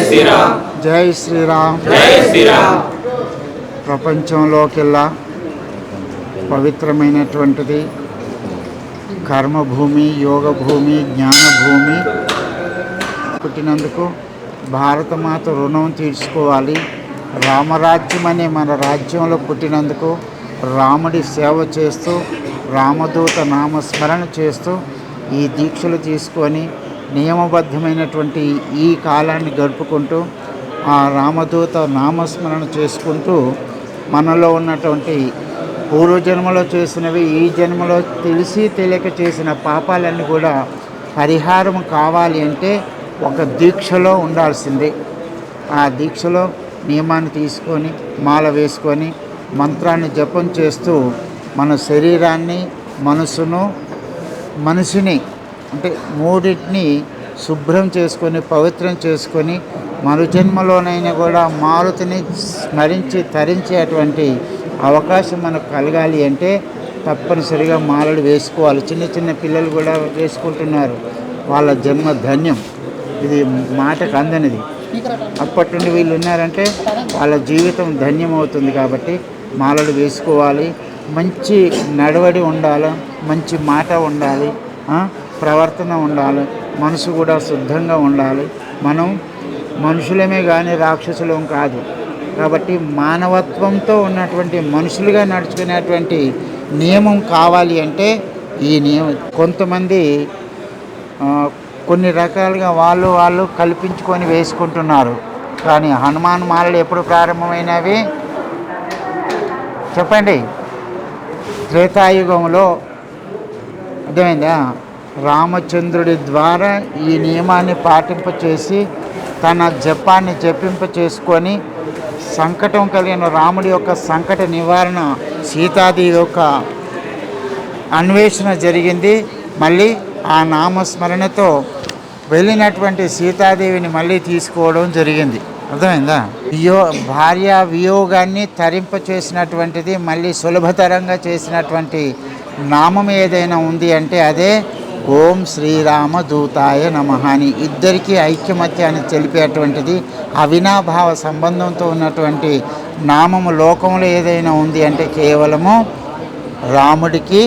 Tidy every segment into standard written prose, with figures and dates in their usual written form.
శ్రీరామ్. జై శ్రీరామ్. జై శ్రీరామ్. ప్రపంచంలోకెల్లా పవిత్రమైనటువంటిది కర్మభూమి, యోగ భూమి, జ్ఞానభూమి. పుట్టినందుకు భారతమాత రుణం తీర్చుకోవాలి. రామరాజ్యం అనే మన రాజ్యంలో పుట్టినందుకు రాముడి సేవ చేస్తూ, రామదూత నామస్మరణ చేస్తూ ఈ దీక్షలు తీసుకొని నియమబద్ధమైనటువంటి ఈ కాలాన్ని గడుపుకుంటూ ఆ రామదూత నామస్మరణ చేసుకుంటూ మనలో ఉన్నటువంటి పూర్వజన్మలో చేసినవి, ఈ జన్మలో తెలిసి తెలియక చేసిన పాపాలన్నీ కూడా పరిహారం కావాలి అంటే ఒక దీక్షలో ఉండాల్సిందే. ఆ దీక్షలో నియమాన్ని తీసుకొని మాల వేసుకొని మంత్రాన్ని జపం చేస్తూ మన శరీరాన్ని, మనిషిని అంటే మూడింటిని శుభ్రం చేసుకొని పవిత్రం చేసుకొని మరుజన్మలోనైనా కూడా మారుతిని స్మరించి తరించేటువంటి అవకాశం మనకు కలగాలి అంటే తప్పనిసరిగా మాలలు వేసుకోవాలి. చిన్న చిన్న పిల్లలు కూడా వేసుకుంటున్నారు. వాళ్ళ జన్మ ధన్యం. ఇది మాటకు అందనిది. అప్పటి నుండి వీళ్ళు ఉన్నారంటే వాళ్ళ జీవితం ధన్యమవుతుంది. కాబట్టి మాలలు వేసుకోవాలి. మంచి నడవడి ఉండాలి, మంచి మాట ఉండాలి, ప్రవర్తన ఉండాలి, మనసు కూడా శుద్ధంగా ఉండాలి. మనం మనుషులమే కానీ రాక్షసులం కాదు. కాబట్టి మానవత్వంతో ఉన్నటువంటి మనుషులుగా నడుచుకునేటువంటి నియమం కావాలి అంటే ఈ నియమం. కొంతమంది కొన్ని రకాలుగా వాళ్ళు కల్పించుకొని వేసుకుంటున్నారు. కానీ హనుమాన్ మాలలు ఎప్పుడు ప్రారంభమైనవి చెప్పండి? త్రేతాయుగంలో. అర్థమైందా? రామచంద్రుడి ద్వారా ఈ నియమాన్ని పాటింపచేసి తన జపాన్ని జపింప చేసుకొని సంకటం కలిగిన రాముడి యొక్క సంకట నివారణ, సీతాదేవి యొక్క అన్వేషణ జరిగింది. మళ్ళీ ఆ నామస్మరణతో వెళ్ళినటువంటి సీతాదేవిని మళ్ళీ తీసుకోవడం జరిగింది. అర్థమైందా? భార్య వియోగాన్ని తరింప చేసినటువంటిది, మళ్ళీ సులభతరంగా చేసినటువంటి నామం ఏదైనా ఉంది అంటే అదే ఓం శ్రీరామ దూతాయ నమః అని. ఇద్దరికీ ఐక్యమత్యాన్ని తెలిపేటువంటిది, అవినాభావ సంబంధంతో ఉన్నటువంటి నామము లోకంలో ఏదైనా ఉంది అంటే కేవలము రాముడికి,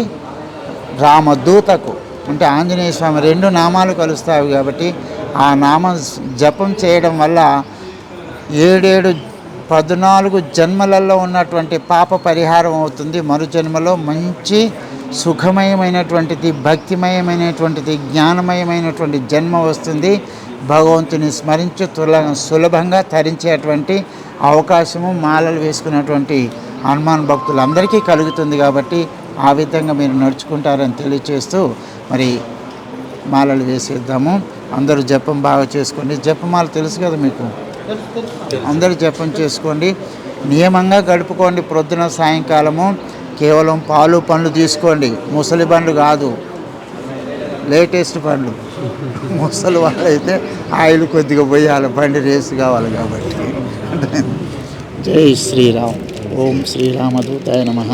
రామదూతకు అంటే ఆంజనేయ స్వామి రెండు నామాలు కలుస్తాయి. కాబట్టి ఆ నామం జపం చేయడం వల్ల 14 జన్మలలో ఉన్నటువంటి పాప పరిహారం అవుతుంది. మరు జన్మలో మంచి సుఖమయమైనటువంటిది, భక్తిమయమైనటువంటిది, జ్ఞానమయమైనటువంటి జన్మ వస్తుంది. భగవంతుని స్మరించి సులభంగా తరించేటువంటి అవకాశము మాలలు వేసుకున్నటువంటి హనుమాన్ భక్తులందరికీ కలుగుతుంది. కాబట్టి ఆ విధంగా మీరు నడుచుకుంటారని తెలియచేస్తూ మరి మాలలు వేసేద్దాము. అందరూ జపం బాగా చేసుకోండి. జపమాల తెలుసు కదా మీకు? అందరూ జపం చేసుకోండి. నియమంగా గడుపుకోండి. ప్రొద్దున సాయంకాలము కేవలం పాలు పండ్లు తీసుకోండి. ముసలి బండ్లు కాదు, లేటెస్ట్ పండ్లు. ముసలి వాళ్ళైతే ఆయిల్ కొద్దిగా పోయాలి, బండి రేసు కావాలి. కాబట్టి జై శ్రీరామ్. ఓం శ్రీరామదూతాయ నమః.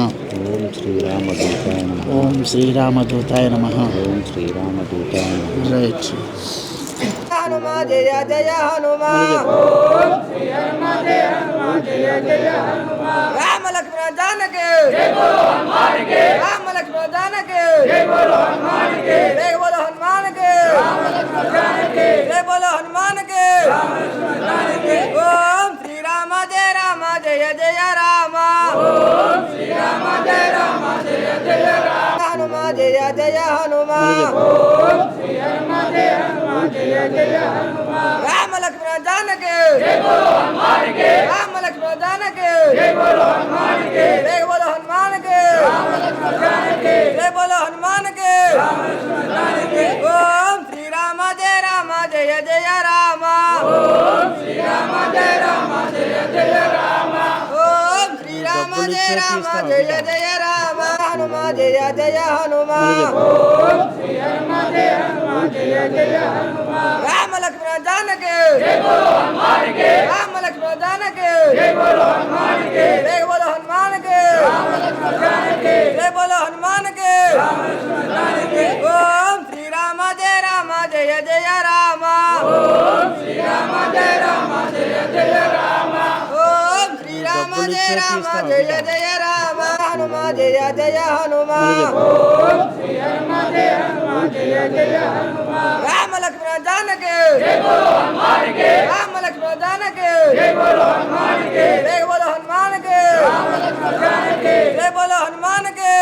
ఓం శ్రీరామదూతాయ నమః. ఓం శ్రీరామదూతాయ నమః. ఓం శ్రీరామదూతాయ నమః. జై హనుమా జయ జయ హనుమా. ఓం శ్రీ హనుమా జయ హనుమా జయ జయ హనుమా. రామ లక్ష్మణ జానకి జై బోలో హనుమాన్ కి. రామ లక్ష్మణ జానకి జై బోలో హనుమాన్ కి. జై బోలో హనుమాన్ కి. రామ లక్ష్మణ జానకి జై బోలో హనుమాన్ కి. రామ లక్ష్మణ జానకి. ఓం శ్రీ రామ జయ రామ జయ జయ రామ. ఓం శ్రీ రామ జయ రామ జయ జయ రామ. హనుమా జయ జయ హనుమా. ఓం శ్రీ హనుమా జయ హనుమా జయ జయ హనుమా. రామ లక్ష్మణ జానకి జై బోలో హనుమాన్ కి. రామ లక్ష్మణ జానకి జై బోలో హనుమాన్ కి. జై బోలో హనుమాన్ కి. రామ లక్ష్మణ జానకి జై బోలో హనుమాన్ కి. రామ లక్ష్మణ జానకి. ఓం శ్రీ రామ జయ రామ జయ జయ రామ. ఓం శ్రీ రామ జయ రామ జయ జయ రామ. ఓం శ్రీ రామ జయ రామ జయ జయ రామ. హనుమా జయ జయ హనుమా. ఓం శ్రీ హనుమా జయ హనుమా జయ జయ హనుమా. రామ లక్ష్మణ జానకి జై బోలో హనుమాన్ కి. రామ లక్ష్మణ జానకి జై బోలో హనుమాన్ కి. జై బోలో హనుమాన్ కి. రామ లక్ష్మణ జానకి జై బోలో హనుమాన్ కి. రామ లక్ష్మణ జానకి. ఓం శ్రీ రామ జయ రామ జయ జయ రామ. ఓం శ్రీ రామ ఓం శ్రీరామ జయ రామ జయ జయ రామ హనుమ జయ జయ హనుమ రామ లక్ష్మణ జానకి రామ లక్ష్మణ జానకి జై బోలో హనుమాన్ కి జై బోలో హనుమాన్ కి జై బోలో హనుమాన్ కి